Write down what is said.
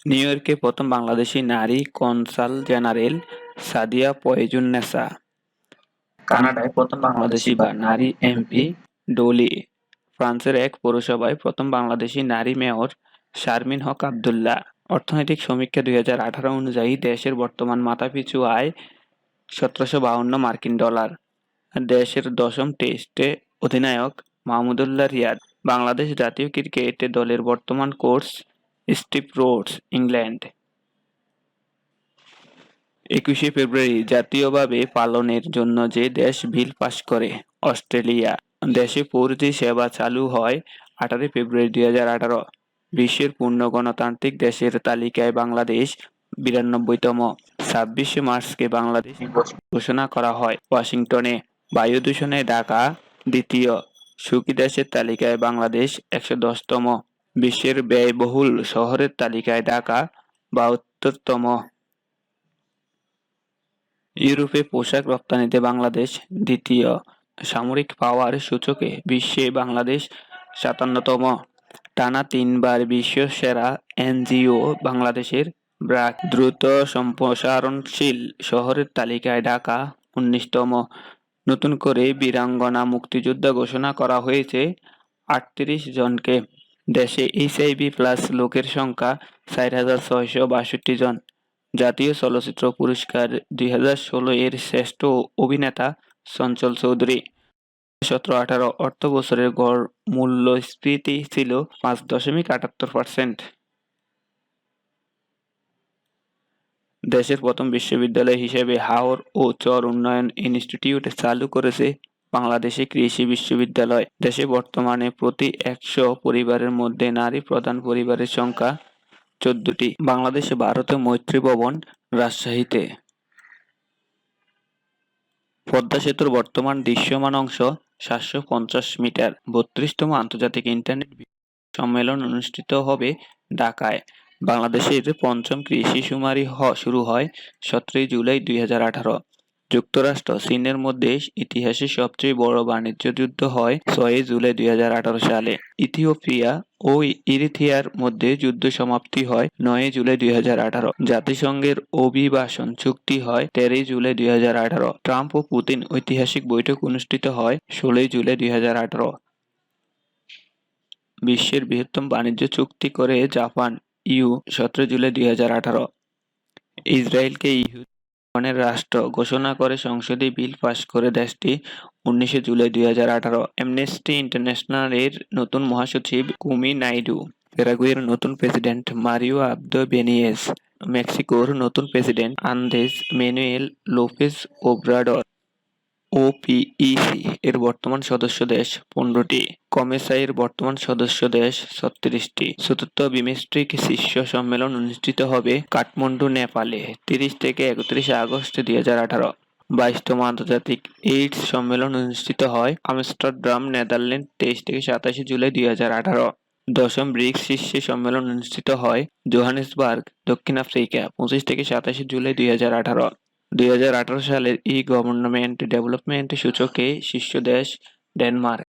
New ইয়র্কে প্রথম বাংলাদেশি নারী কনসাল জেনারেল সাদিয়া ফয়েজুন্নেসা। কানাডায় প্রথম বাংলাদেশি বা নারী এমপি ডলি। ফ্রান্সের এক পৌরসভায় প্রথম বাংলাদেশি নারী মেয়র শারমিন হক আবদুল্লাহ। অর্থনৈতিক সমীক্ষা 2018 অনুযায়ী দেশের বর্তমান মাথাপিছু আয় 1752 মার্কিন ডলার। দেশের দশম টেস্টে অধিনায়ক মাহমুদুল্লাহ রিয়াদ। বাংলাদেশ জাতীয় ক্রিকেট দলের বর্তমান কোচ স্টিভ রোডস, ইংল্যান্ড। 21শে ফেব্রুয়ারি জাতীয়ভাবে পালনের জন্য যে দেশ বিল পাস করে? অস্ট্রেলিয়া। দেশে 4G সেবা চালু হয় 18 ফেব্রুয়ারি 2018। বিশ্বের পূর্ণ গণতান্ত্রিক দেশের তালিকায় বাংলাদেশ 92তম। 26শে মার্চকে বাংলাদেশ দিবস ঘোষণা করা হয় ওয়াশিংটনে। বায়ু দূষণে ঢাকা দ্বিতীয়। সুখী দেশের তালিকায় বাংলাদেশ 110তম। বিশ্বের ব্যয়বহুল শহরের তালিকায় ঢাকা 72তম। ইউরোপে পোশাক রপ্তানিতে বাংলাদেশ দ্বিতীয়। সামরিক পাওয়ার সূচকে বিশ্বে বাংলাদেশ 57তম। টানা 3বার বিশ্ব সেরা এনজিও বাংলাদেশের ব্র্যাক। দ্রুত সম্প্রসারণশীল শহরের তালিকায় ঢাকা 19তম। নতুন করে বীরাঙ্গনা মুক্তিযোদ্ধা ঘোষণা করা হয়েছে 38 জনকে। দেশে HIV+ লোকের সংখ্যা 4,662 জন। জাতীয় চলচ্চিত্র পুরস্কার 2016 এর শ্রেষ্ঠ অভিনেতা চঞ্চল চৌধুরী। 17-18 অর্থবছরের গড় মূল্যস্ফীতি ছিল 5.78%। দেশের প্রথম বিশ্ববিদ্যালয় হিসেবে হাওর ও চর উন্নয়ন ইনস্টিটিউট চালু করেছে বাংলাদেশে কৃষি বিশ্ববিদ্যালয়। দেশে বর্তমানে প্রতি 100 পরিবারের মধ্যে নারী প্রধান পরিবারের সংখ্যা 14টি। বাংলাদেশে ভারতে মৈত্রী ভবন, রাজশাহীতে। পদ্মা সেতুর বর্তমান দৃশ্যমান অংশ 750 মিটার। 32তম আন্তর্জাতিক ইন্টারনেট সম্মেলন অনুষ্ঠিত হবে ঢাকায়। বাংলাদেশের পঞ্চম কৃষি শুমারি শুরু হয় 17 জুলাই 2018। যুক্তরাষ্ট্র চীনের মধ্যে ইতিহাসের সবচেয়ে বড় বাণিজ্য যুদ্ধ হয় 6 জুলাই 2018 সালে। ইথিওপিয়া ও ইরিত্রিয়ার মধ্যে যুদ্ধ সমাপ্তি হয় 9 জুলাই 2018। জাতিসংঘের অভিবাসন চুক্তি হয় 13 জুলাই 2018। ট্রাম্প ও পুতিন ঐতিহাসিক বৈঠক অনুষ্ঠিত হয় 16 জুলাই 2018। বিশ্বের বৃহত্তম বাণিজ্য চুক্তি করে জাপান, 17 জুলাই 2018। ইসরায়েলকে ইহুদিগণের রাষ্ট্র ঘোষণা করে সংসদে বিল পাস করে দেশটি 19 জুলাই 2018। অ্যামনেস্টি ইন্টারন্যাশনালের নতুন মহাসচিব কুমি নাইডু। প্যারাগুয়ের নতুন প্রেসিডেন্ট মারিও আবদো বেনিয়েজ। মেক্সিকোর নতুন president Andres Manuel Lopez Obrador. OPEC এর বর্তমান সদস্য দেশ 15টি। কমেসা এর বর্তমান সদস্য দেশ 36টি। চতুর্থ বিমস্টেক শীর্ষ সম্মেলন অনুষ্ঠিত হবে কাঠমান্ডু, নেপালে 30 থেকে 31 আগস্ট 2018। 22তম আন্তর্জাতিক এইডস সম্মেলন অনুষ্ঠিত হয় আমস্টারডাম, নেদারল্যান্ড 23 থেকে 27 জুলাই 2018। দশম ব্রিক্স শীর্ষ সম্মেলন অনুষ্ঠিত হয় জোহানেসবার্গ, দক্ষিণ আফ্রিকা 25 থেকে 27 জুলাই 2018। 2018 সালের ই-গভর্নমেন্ট ডেভেলপমেন্ট সূচকে শীর্ষ দেশ ডেনমার্ক।